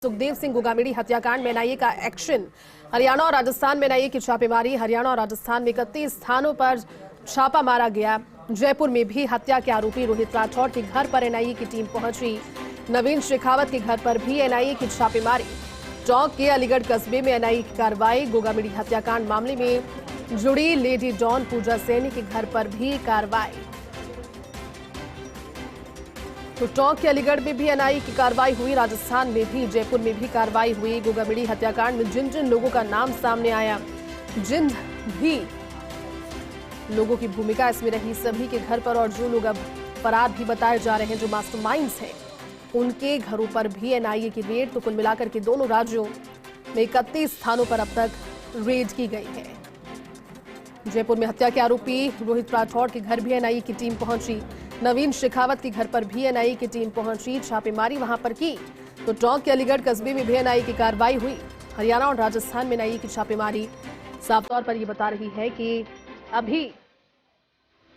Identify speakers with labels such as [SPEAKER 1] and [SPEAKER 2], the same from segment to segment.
[SPEAKER 1] सुखदेव सिंह गोगामेड़ी हत्याकांड में एनआईए का एक्शन। हरियाणा और राजस्थान में एनआईए की छापेमारी। हरियाणा और राजस्थान में 31 स्थानों पर छापा मारा गया। जयपुर में भी हत्या के आरोपी रोहित राठौड़ के घर पर एनआईए की टीम पहुंची। नवीन शेखावत के घर पर भी एनआईए की छापेमारी। टोंक के अलीगढ़ कस्बे में एनआईए की कार्रवाई। गोगामेड़ी हत्याकांड मामले में जुड़ी लेडी डॉन पूजा सैनी के घर पर भी कार्रवाई। तो टोंक के अलीगढ़ में भी एनआईए की कार्रवाई हुई। राजस्थान में भी, जयपुर में भी कार्रवाई हुई। गोगामेड़ी हत्याकांड में जिन जिन लोगों का नाम सामने आया, जिन भी लोगों की भूमिका इसमें रही, सभी के घर पर और जो लोग अब फरार भी बताए जा रहे हैं, जो मास्टरमाइंड्स हैं, उनके घरों पर भी एनआईए की रेड। तो कुल मिलाकर के दोनों राज्यों में 31 स्थानों पर अब तक रेड की गई है। जयपुर में हत्या के आरोपी रोहित राठौड़ के घर भी एनआईए की टीम पहुंची। नवीन शेखावत के घर पर भी एनआईए की टीम पहुंची, छापेमारी वहां पर की। तो टोंक के अलीगढ़ कस्बे में भी एनआईए की कार्रवाई हुई। हरियाणा और राजस्थान में एनआईए की छापेमारी साफ तौर पर यह बता रही है कि अभी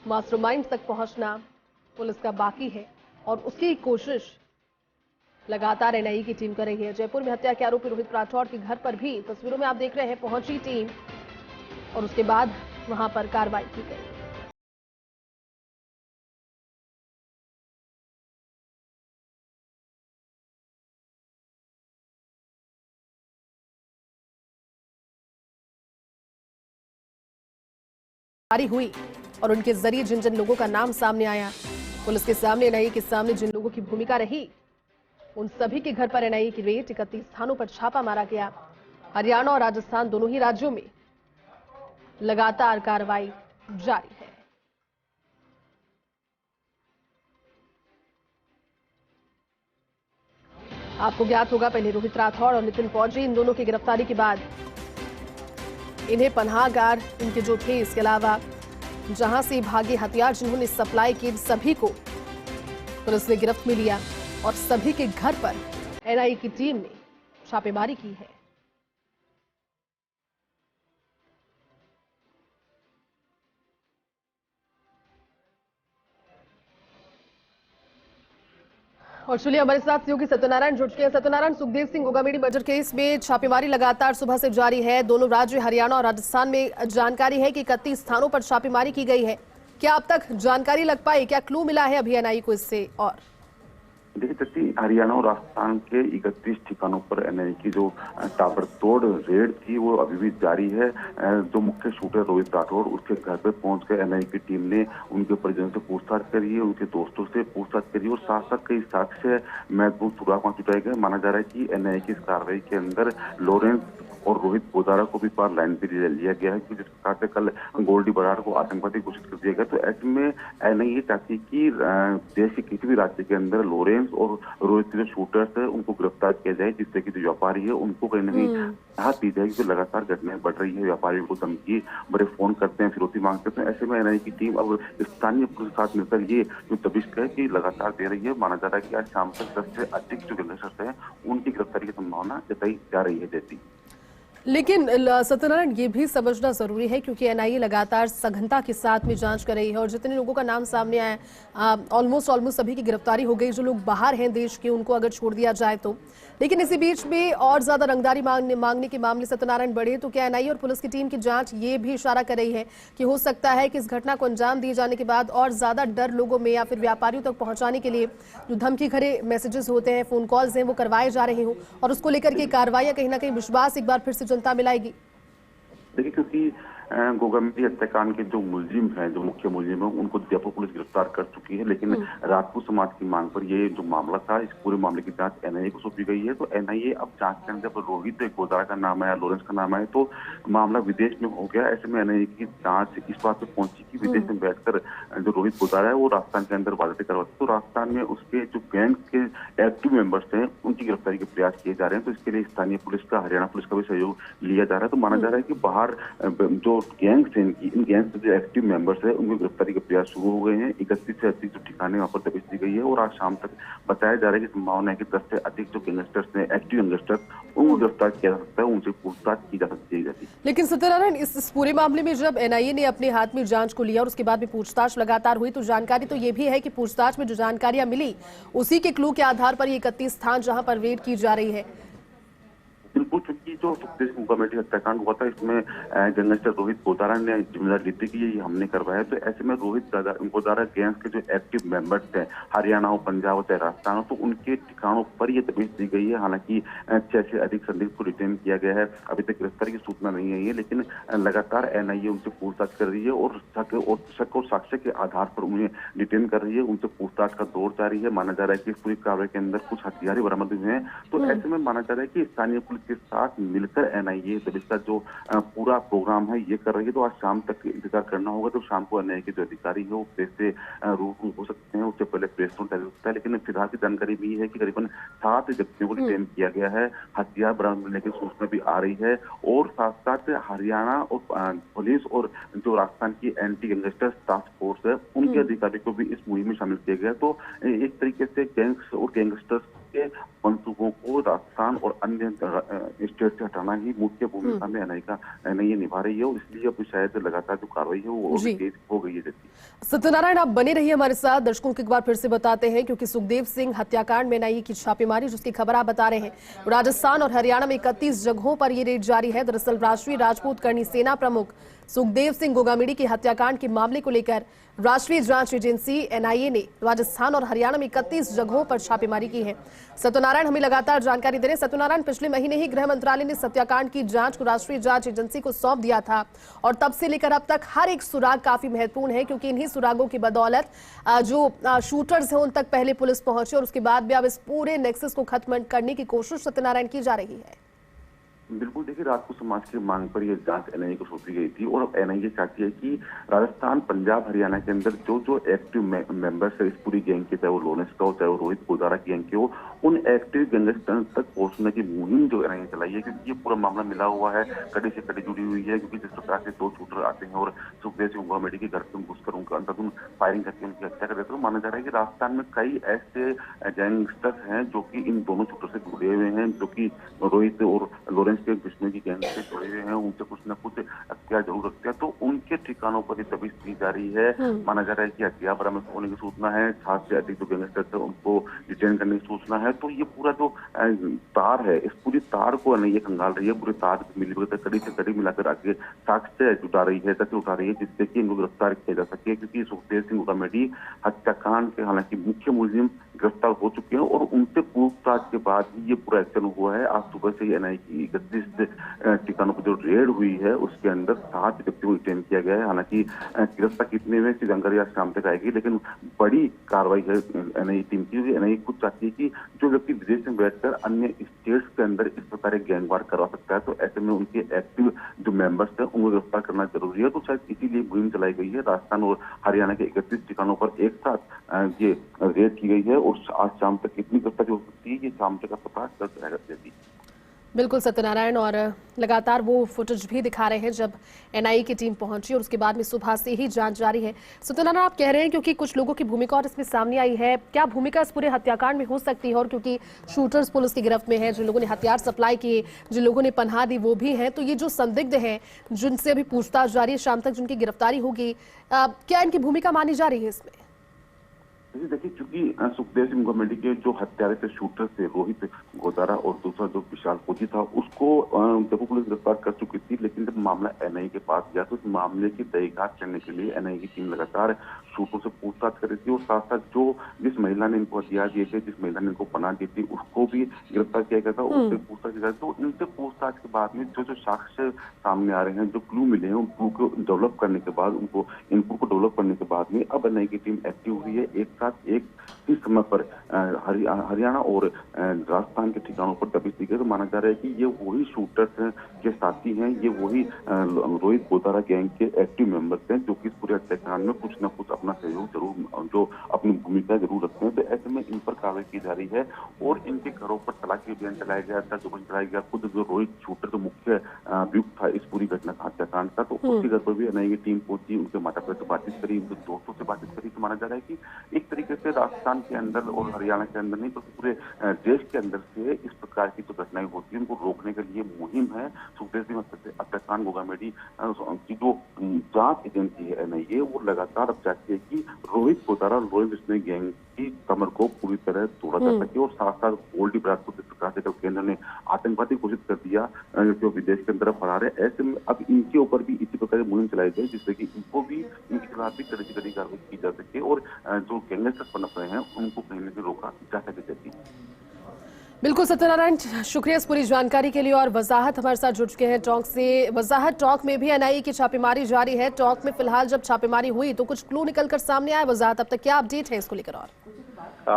[SPEAKER 1] मास्टरमाइंड तक पहुंचना पुलिस का बाकी है और उसकी कोशिश लगातार एनआईए की टीम कर रही है। जयपुर में हत्या के आरोपी रोहित राठौड़ के घर पर भी तस्वीरों में आप देख रहे हैं पहुंची टीम और उसके बाद वहां पर कार्रवाई की गई। हुई और उनके जरिए जिन जिन लोगों का नाम सामने आया, पुलिस के सामने, एनआईए के सामने जिन लोगों की भूमिका रही, उन सभी के घर पर एनआईए की रेड। 31 स्थानों पर छापा मारा गया। हरियाणा और राजस्थान दोनों ही राज्यों में लगातार कार्रवाई जारी है। आपको ज्ञात होगा, पहले रोहित राठौड़ और नितिन फौजी, इन दोनों की गिरफ्तारी के बाद इन्हें पनाहगार इनके जो थे, इसके अलावा जहां से भागे हथियार जिन्होंने सप्लाई किए, सभी को पुलिस ने गिरफ्त में लिया और सभी के घर पर एनआईए की टीम ने छापेमारी की है। और चलिए हमारे साथ सहयोगी सत्यनारायण जुड़ चुके हैं। सत्यनारायण, सुखदेव सिंह गोगामेड़ी मर्डर केस में छापेमारी लगातार सुबह से जारी है। दोनों राज्य हरियाणा और राजस्थान में जानकारी है कि 31 स्थानों पर छापेमारी की गई है। क्या अब तक जानकारी लग पाई, क्या क्लू मिला है अभी एनआईए को इससे? और
[SPEAKER 2] देखिए, हरियाणा और राजस्थान के 31 ठिकानों पर एनआईए की जो ताबड़तोड़ रेड थी वो अभी भी जारी है। जो मुख्य शूटर रोहित राठौड़, उसके घर पे पहुंच कर एनआईए की टीम ने उनके परिजनों से पूछताछ करी है, उनके दोस्तों से पूछताछ करी और साथ साथ कई साक्ष्य महत्वपूर्ण सुराग वहां जुटाए गए। माना जा रहा है कि एनआईए की इस कार्रवाई के अंदर लॉरेंस और रोहित बोदारा को भी पार लाइन पे लिया गया है, क्योंकि जिस प्रकार से कल गोल्डी बराड़ को आतंकवादी घोषित कर दिया गया। तो ऐसे में एनआईए चाहती है कि देश के किसी भी राज्य के अंदर लॉरेंस और रोहित के जो शूटर्स है उनको गिरफ्तार किया जाए, जिससे कि जो व्यापारी है उनको कहीं ना कहीं राहत दी जाए, क्योंकि लगातार घटनाएं बढ़ रही है। व्यापारियों को धमकी बड़े फोन करते हैं, फिरौती मांगते हैं। ऐसे में एनआईए की टीम अब स्थानीय पुलिस के साथ मिलकर ये जो दबिश है कि लगातार दे रही है। माना जा रहा है कि आज शाम तक 10 से अधिक जो गैंगस्टर्स हैं उनकी गिरफ्तारी की संभावना जताई जा रही है। जैसी
[SPEAKER 1] लेकिन सत्यनारायण, ये भी समझना जरूरी है क्योंकि एनआईए लगातार सघनता के साथ में जांच कर रही है और जितने लोगों का नाम सामने आया, ऑलमोस्ट सभी की गिरफ्तारी हो गई। जो लोग बाहर हैं देश के, उनको अगर छोड़ दिया जाए तो। लेकिन इसी बीच में और ज्यादा रंगदारी मांगने के मामले सत्यनारायण बढ़े, तो क्या एनआईए और पुलिस की टीम की जांच ये भी इशारा कर रही है कि हो सकता है कि इस घटना को अंजाम दिए जाने के बाद और ज्यादा डर लोगों में या फिर व्यापारियों तक पहुंचाने के लिए जो धमकी भरे मैसेजेस होते हैं, फोन कॉल्स हैं, वो करवाए जा रहे हों और उसको लेकर के कार्रवाई कहीं ना कहीं विश्वास एक बार फिर से जनता मिलाएगी?
[SPEAKER 2] देखिए, क्योंकि गोगामेड़ी हत्याकांड के जो मुलजिम हैं, जो मुख्य मुलजिम है, उनको जयपुर पुलिस गिरफ्तार कर चुकी है। लेकिन राजपूत समाज की मांग पर ये जो मामला था, इस पूरे मामले की जांच एनआईए को सौंपी गई है। तो एनआईए अब जांच के अंदर रोहित बोदारा का नाम आया, लॉरेंस का नाम आया, तो मामला विदेश में हो गया। ऐसे में एनआईए की जांच इस बात पे पहुंची कि विदेश में बैठकर जो रोहित बोदारा है वो राजस्थान के अंदर वारदातें करवाते, तो राजस्थान में उसके जो गैंग के एक्टिव मेंबर्स हैं उनकी गिरफ्तारी के प्रयास किए जा रहे हैं। तो इसके लिए स्थानीय पुलिस का, हरियाणा पुलिस का भी सहयोग लिया जा रहा है। तो माना जा रहा है कि बाहर जो गैंग्स हैं, इन गैंग्स के जो एक्टिव मेंबर्स है उनकी गिरफ्तारी के प्रयास शुरू हो गए हैं। 31 से अधिक जो ठिकाने वहां पर दबिश दी गई है और आज शाम तक बताया जा रहा है कि संभावना है कि 10 से अधिक जो गैंगस्टर्स हैं, एक्टिव गैंगस्टर्स, उनको गिरफ्तार किया जा सकता है, उनसे पूछताछ की जा सकती है।
[SPEAKER 1] लेकिन सत्यनारायण, इस पूरे मामले में जब एनआईए ने अपने हाथ में जांच को लिया और उसके बाद भी पूछताछ लगातार हुई, तो जानकारी तो ये भी है कि पूछताछ में जो जानकारियां मिली उसी के क्लू के आधार पर ये 31 स्थान जहां पर रेड की जा रही है।
[SPEAKER 2] जो सुखदेव सिंह कमेटी हत्याकांड हुआ था, इसमें गैंगस्टर रोहित गोदारा ने जिम्मेदारी ली थी कि ये हमने करवाया। तो ऐसे में रोहित गोदारा गैंग के जो एक्टिव मेंबर्स थे, हरियाणा हो, पंजाब हो, चाहे राजस्थान हो, तो उनके ठिकानों पर ये तबीयत दी गई है। हालांकि 6 से अधिक संदिग्ध को डिटेन किया गया है। अभी तक गिरफ्तारी की सूचना नहीं आई है, लेकिन लगातार एनआईए उनसे पूछताछ कर रही है और शक और साक्ष्य के आधार पर उन्हें डिटेन कर रही है। उनसे पूछताछ का दौर जारी है। माना जा रहा है कि इस पूरी कार्रवाई के अंदर कुछ हथियार बरामद हुए हैं। तो ऐसे में माना जा रहा है कि स्थानीय पुलिस के साथ मिलकर एनआईए दबिश का जो पूरा प्रोग्राम है ये कर रही है। तो आज शाम तक इंतजार करना होगा। तो शाम को एनआईए के जो अधिकारी है वो प्रेस से रूबरू हो सकते हैं। उससे पहले प्रेस नोट जारी होता है। लेकिन फिलहाल की जानकारी भी है कि करीबन 7 व्यक्तियों को डिटेन किया गया है। हथियार बरामद मिलने की सूचना भी आ रही है और साथ साथ हरियाणा और पुलिस और जो राजस्थान की एंटी गैंगस्टर टास्क फोर्स है उनके अधिकारी को भी इस मुहिम में शामिल किया गया। तो एक तरीके से गैंग्स और गैंगस्टर्स के मंसूबों को राजस्थान और अन्य स्टेट से हटाना ही मुख्य भूमिका में एनआईए निभा रही है और इसलिए अब शायद लगातार जो कार्रवाई है वो और तेज हो गई है।
[SPEAKER 1] सत्यनारायण, आप बने रहिए हमारे साथ। दर्शकों को एक बार फिर से बताते हैं, क्योंकि सुखदेव सिंह हत्याकांड में एनआईए की छापेमारी जिसकी खबर आप बता रहे हैं, राजस्थान और हरियाणा में 31 जगहों पर ये रेड जारी है। दरअसल राष्ट्रीय राजपूत करणी सेना प्रमुख सुखदेव सिंह गोगामिड़ी के हत्याकांड के मामले को लेकर राष्ट्रीय जांच एजेंसी एनआईए ने राजस्थान और हरियाणा में 31 जगहों पर छापेमारी की है। सत्यनारायण हमें लगातार जानकारी दे रहे हैं। सत्यनारायण, पिछले महीने ही गृह मंत्रालय ने हत्याकांड की जांच को राष्ट्रीय जांच एजेंसी को सौंप दिया था और तब से लेकर अब तक हर एक सुराग काफी महत्वपूर्ण है, क्योंकि इन्हीं सुरागों की बदौलत जो शूटर्स हैं उन तक पहले पुलिस पहुंचे और उसके बाद भी अब इस पूरे नेक्सस को खत्म करने की कोशिश सत्यनारायण की जा रही है।
[SPEAKER 2] बिल्कुल, देखिए, राजपूत समाज की मांग पर यह जांच एनआईए को सौंपी गई थी और अब एनआईए चाहती है कि राजस्थान, पंजाब, हरियाणा के अंदर जो एक्टिव मेंबर्स है इस पूरी गैंग के, चाहे वो लॉरेंस का हो, चाहे वो रोहित गोदारा की गैंग के हो, उन एक्टिव गैंगस्टर्स तक पहुंचने की मुहिम जो एनआईए चलाई है। क्योंकि ये पूरा मामला मिला हुआ है, कड़ी से कड़ी जुड़ी हुई है। क्योंकि जिस प्रकार से 2 शूटर आते हैं और सुखदेव सिंह गोगामिड़ी के घर में घुसकर उनका अंधाधुंध फायरिंग करके उनकी हत्या कर देते हैं, तो माना जा रहा है कि राजस्थान में कई ऐसे गैंगस्टर्स हैं जो कि इन दोनों शूटर से जुड़े हुए हैं, जो कि रोहित और लॉरेंस के जिसमें की गैंग से जुड़े हुए हैं, उनसे कुछ न कुछ हथियार जरूर रखते हैं। तो उनके ठिकानों पर तबीश दी जा रही है। माना जा रहा है कि हथियार बरामद होने की सूचना है। 7 से अधिक जो गैंगस्टर थे उनको डिटेन करने की सूचना है। तो ये पूरा जो तार है, इस पूरी तार को एनआईए खंगाल रही है। पूरे तार मिलकर कड़ी से कड़ी मिलाकर आगे साक्ष्य जुटा रही है, तथ्य उठा रही है, जिससे कि इनको गिरफ्तार किया जा सके। क्योंकि सुखदेव सिंह गोगामिड़ी हत्याकांड के हालांकि मुख्य मुलजिम गिरफ्तार हो चुके हैं और उनसे पूछताछ के बाद ही ये पूरा एक्शन हुआ है। आज सुबह से ही एनआईए की 31 ठिकानों पर जो रेड हुई है उसके अंदर 7 व्यक्तियों को डिटेन किया गया है। हालांकि गिरफ्तार कितने हुए इसकी जानकारी आज शाम तक आएगी, लेकिन बड़ी कार्रवाई है एनआईए टीम की। एनआईए खुद चाहती है कि जो व्यक्ति विदेश में बैठकर अन्य स्टेट्स के अंदर इस प्रकार एक गैंगवार करवा सकता है, तो ऐसे में उनके एक्टिव जो मेंबर्स थे उनको गिरफ्तार करना जरूरी है। तो शायद इसीलिए मुहिम चलाई गई है। राजस्थान और हरियाणा के 31 ठिकानों पर एक साथ ये रेड की गई है और आज शाम तक कितनी गिरफ्तारी हो सकती है ये शाम तक का पता चल जाएगा।
[SPEAKER 1] बिल्कुल सत्यनारायण, और लगातार वो फुटेज भी दिखा रहे हैं जब एनआईए की टीम पहुंची और उसके बाद में सुबह से ही जांच जारी है। सत्यनारायण, आप कह रहे हैं क्योंकि कुछ लोगों की भूमिका और इसमें सामने आई है, क्या भूमिका इस पूरे हत्याकांड में हो सकती है? और क्योंकि शूटर्स पुलिस की गिरफ्त में है, जिन लोगों ने हथियार सप्लाई किए, जिन लोगों ने पनाह दी वो भी हैं, तो ये जो संदिग्ध हैं जिनसे अभी पूछताछ जारी है, शाम तक जिनकी गिरफ्तारी होगी, क्या इनकी भूमिका मानी जा रही है इसमें?
[SPEAKER 2] देखिए, चूंकि सुखदेव सिंह गोगामिड़ी के जो हत्यारे थे शूटर थे रोहित गोदारा और दूसरा जो विशाल फौजी था उसको जब पुलिस गिरफ्तार कर चुकी थी, लेकिन जब मामला एनआईए के पास गया तो इस मामले की तहकीकात करने के लिए एनआईए की टीम लगातार शूटरों से पूछताछ कर रही थी और साथ साथ जो जिस महिला ने इनको हथियार दिए थे, जिस महिला ने इनको पनाह दी थी, उसको भी गिरफ्तार किया गया था, उससे पूछताछ की गई। तो इनसे पूछताछ के बाद में जो साक्ष्य सामने आ रहे हैं, जो क्लू मिले हैं, उन क्लू को डेवलप करने के बाद, उनको इनको को डेवलप करने के बाद में अब एनआईए की टीम एक्टिव हुई है। एक साथ एक ही समय पर हरियाणा और राजस्थान के ठिकानों पर दबिश दी गई। तो माना जा रहा है कि ये वही शूटर्स के साथी हैं, ये वही रोहित गोदारा गैंग के एक्टिव मेंबर्स हैं जो कि इस पूरे हत्याकांड में कुछ न कुछ अपना सहयोग जरूर, जो अपनी भूमिका जरूर रखते हैं। तो ऐसे में इन पर कार्रवाई की जा रही है और इनके घरों पर तलाशी अभियान चलाया गया था, जो चलाया गया। खुद जो रोहित शूटर जो मुख्य अभियुक्त था इस पूरी घटना का, हत्याकांड का, तो उसके घर पर भी एनआईए की टीम पहुंची, उनके माता पिता से बातचीत करी, उनके दोस्तों से बातचीत करी। तो माना जा रहा है कि एक तरीके से राजस्थान के अंदर और हरियाणा के अंदर नहीं, तो पूरे देश के अंदर से इस प्रकार की जो घटनाएं होती है उनको रोकने के लिए मुहिम है। सुखदेव सिंह हत्याकांड गोगामिड़ी की जो जांच एजेंसी है एनआईए, वो लगातार अब चाहती है कि रोहित गोदारा और लॉरेंस गैंग की कमर को पूरी तरह तोड़ा जा सके। और साथ साथ गोल्डी बरार को जिस प्रकार से कल केंद्र ने आतंकवादी घोषित कर दिया जो विदेश के अंदर फरार है, ऐसे में अब इनके ऊपर भी इसी प्रकार मुहिम चलाई जाए जिससे कि इनको भी इनके खिलाफ भी कड़ी से कड़ी कार्रवाई की जा सके और जो गैंगस्टर्स पनप रहे हैं उनको कहीं न कहीं रोका जा सके। जैसी
[SPEAKER 1] बिल्कुल सत्यनारायण, शुक्रिया इस पूरी जानकारी के लिए। और वजाहत हमारे साथ जुड़ चुके हैं टोंक से। वजाहत, टोंक में भी एनआईए की छापेमारी जारी है। टोंक में फिलहाल जब छापेमारी हुई तो कुछ क्लू निकलकर सामने आया। वजाहत, अब तक क्या अपडेट है इसको लेकर? और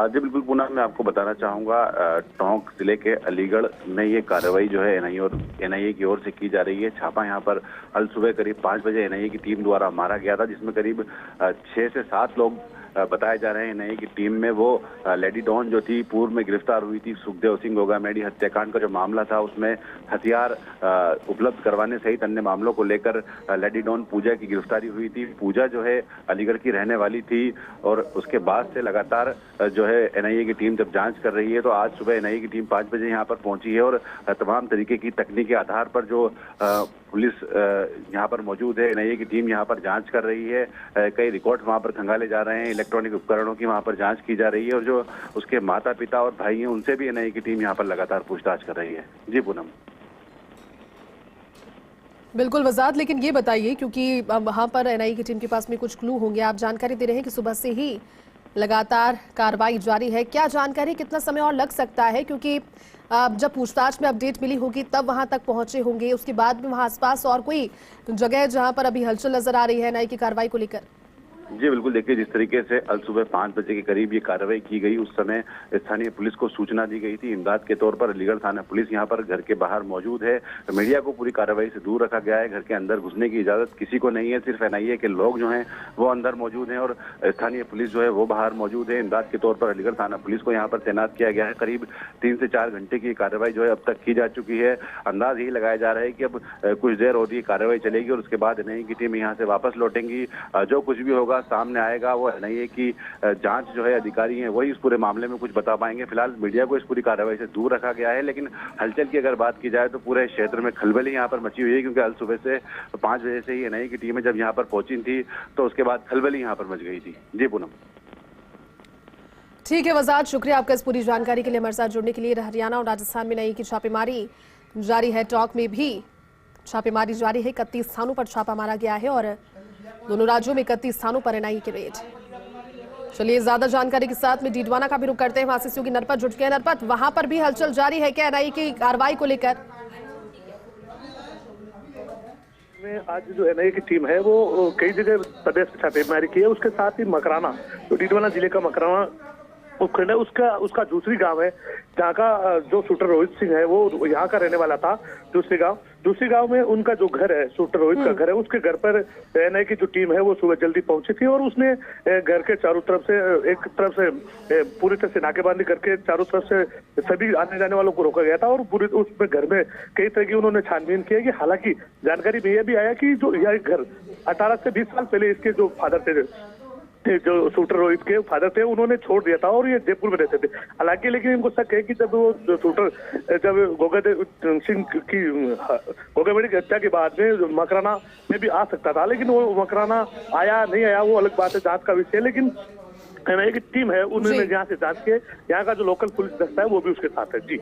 [SPEAKER 3] जी बिल्कुल पूनम, मैं आपको बताना चाहूंगा टोंक जिले के अलीगढ़ में ये कार्रवाई जो है एनआईए की ओर से की जा रही है। छापा यहाँ पर कल सुबह करीब 5 बजे एनआईए की टीम द्वारा मारा गया था, जिसमें करीब 6 से 7 लोग बताए जा रहे हैं। एनआईए की टीम में वो लेडी डॉन जो थी, पूर्व में गिरफ्तार हुई थी सुखदेव सिंह गोगामेडी हत्याकांड का जो मामला था उसमें हथियार उपलब्ध करवाने सहित अन्य मामलों को लेकर लेडी डॉन पूजा की गिरफ्तारी हुई थी। पूजा जो है अलीगढ़ की रहने वाली थी और उसके बाद से लगातार जो है एनआईए की टीम जब जांच कर रही है तो आज सुबह एनआईए की टीम 5 बजे यहाँ पर पहुंची है और तमाम तरीके की तकनीकी आधार पर जो पुलिस यहाँ पर मौजूद है, एनआईए की टीम यहाँ पर जांच कर रही है। कई रिकॉर्ड वहाँ पर खंगाले जा रहे हैं, इलेक्ट्रॉनिक उपकरणों की वहाँ पर जांच की जा रही है और जो उसके माता पिता और भाई हैं उनसे भी एनआईए की टीम यहाँ पर लगातार पूछताछ कर रही है। जी पूनम।
[SPEAKER 1] बिल्कुल वजाहत, लेकिन ये बताइए क्योंकि वहाँ पर एनआईए की टीम के पास में कुछ क्लू होंगे। आप जानकारी दे रहे हैं कि सुबह से ही लगातार कार्रवाई जारी है, क्या जानकारी, कितना समय और लग सकता है? क्योंकि जब पूछताछ में अपडेट मिली होगी तब वहां तक पहुंचे होंगे, उसके बाद भी वहां आसपास और कोई जगह है जहां पर अभी हलचल नजर आ रही है एनआईए की कार्रवाई को लेकर?
[SPEAKER 3] जी बिल्कुल, देखिए जिस तरीके से कल सुबह 5 बजे के करीब ये कार्रवाई की गई, उस समय स्थानीय पुलिस को सूचना दी गई थी। इमदाद के तौर पर अलीगढ़ थाना पुलिस यहाँ पर घर के बाहर मौजूद है। मीडिया को पूरी कार्रवाई से दूर रखा गया है, घर के अंदर घुसने की इजाजत किसी को नहीं है, सिर्फ एनआईए के लोग जो हैं वो अंदर मौजूद हैं और स्थानीय पुलिस जो है वो बाहर मौजूद है। इमदाद के तौर पर अलीगढ़ थाना पुलिस को यहाँ पर तैनात किया गया है। करीब 3 से 4 घंटे की कार्रवाई जो है अब तक की जा चुकी है। अंदाज यही लगाया जा रहा है कि अब कुछ देर और ये कार्रवाई चलेगी और उसके बाद एनआईए की टीम यहाँ से वापस लौटेंगी। जो कुछ भी होगा सामने आएगा, वो एनआईए की जांच जो है अधिकारी हैं वही इस पूरे मामले में कुछ बता पाएंगे। फिलहाल मीडिया को इस पूरी कार्रवाई से दूर रखा गया है, लेकिन हलचल की अगर बात की जाए तो पूरे क्षेत्र में खलबली यहाँ पर मची हुई है, क्योंकि कल सुबह से 5 बजे से ही एनआईए की टीमें जब यहाँ पर पहुंची थी तो उसके बाद खलबली यहाँ पर मच गई थी। जी पूनम।
[SPEAKER 1] ठीक है वजाहत, शुक्रिया आपका इस पूरी जानकारी के लिए, हमारे साथ जुड़ने के लिए। हरियाणा और राजस्थान में एनआईए की छापेमारी जारी है, टोंक में भी छापेमारी जारी है। 31 स्थानों पर छापा मारा गया है और दोनों राज्यों में 31 स्थानों पर एनआईए की रेड। चलिए ज्यादा जानकारी के साथ में डीडवाना का भी रुख करते हैं, वहां से सहयोगी नरपत जुट गए। नरपत, वहां पर भी हलचल जारी है क्या एनआईए की कार्रवाई को लेकर?
[SPEAKER 4] आज जो एनआईए की टीम है वो कई जगह प्रदेश में छापेमारी की है। उसके साथ ही मकराना, जो डीडवाना जिले का मकराना उपखंड है, उसका दूसरी गांव है जहाँ का जो शूटर रोहित सिंह है वो यहाँ का रहने वाला था। दूसरी गांव में उनका जो घर है, शूटर रोहित का घर है, उसके घर पर एनआईए की जो टीम है वो सुबह जल्दी पहुंची थी और उसने घर के चारों तरफ से एक तरफ से पूरी तरह से नाकेबंदी करके चारों तरफ से सभी आने जाने वालों को रोका गया था और पूरे उसमें घर में कई तरह की उन्होंने छानबीन की है। कि हालांकि जानकारी में यह भी आया कि जो यह घर 18 से 20 साल पहले इसके जो फादर थे, जो शूटर रोहित के फादर थे, उन्होंने छोड़ दिया था और ये जयपुर में रहते थे। हालांकि लेकिन इनको शक है कि जब वो शूटर जब गोगामेडी की हत्या के बाद में मकराना में भी आ सकता था, लेकिन वो मकराना आया नहीं आया वो अलग बात है, जांच का विषय है। लेकिन एनआईए की टीम है उन्होंने यहाँ से जांच किए, यहाँ का जो लोकल पुलिस दस्ता है वो भी उसके साथ है। जी।